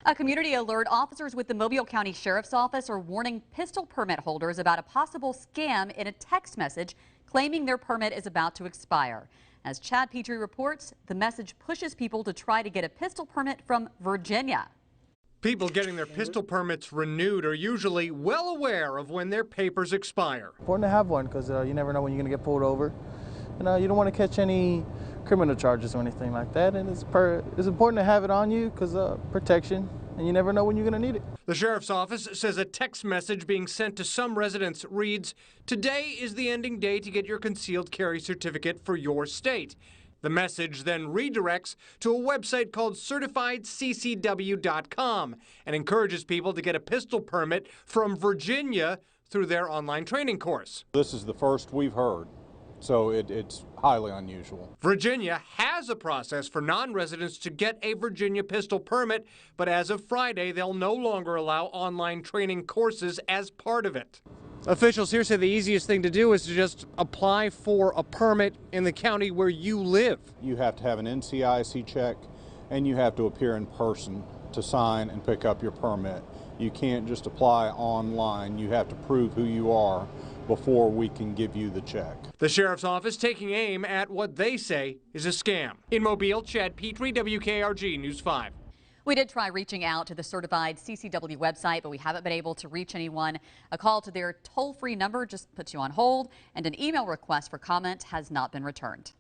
A community alert. Officers with the Mobile County Sheriff's Office are warning pistol permit holders about a possible scam in a text message claiming their permit is about to expire. As Chad Petrie reports, the message pushes people to try to get a pistol permit from Virginia. People getting their pistol permits renewed are usually well aware of when their papers expire. Important to have one because you never know when you're going to get pulled over. You don't want to catch any criminal charges or anything like that, and it's important to have it on you because protection, and you never know when you're going to need it. The sheriff's office says a text message being sent to some residents reads, "Today is the ending day to get your concealed carry certificate for your state." The message then redirects to a website called certifiedccw.com and encourages people to get a pistol permit from Virginia through their online training course. This is the first we've heard, so it's highly unusual. Virginia has a process for non-residents to get a Virginia pistol permit, but as of Friday, they'll no longer allow online training courses as part of it. Officials here say the easiest thing to do is to just apply for a permit in the county where you live. You have to have an NCIC check, and you have to appear in person to sign and pick up your permit. You can't just apply online. You have to prove who you are before we can give you the check. The sheriff's office taking aim at what they say is a scam. In Mobile, Chad Petrie, WKRG News 5. We did try reaching out to the certified CCW website, but we haven't been able to reach anyone. A call to their toll-free number just puts you on hold, and an email request for comment has not been returned.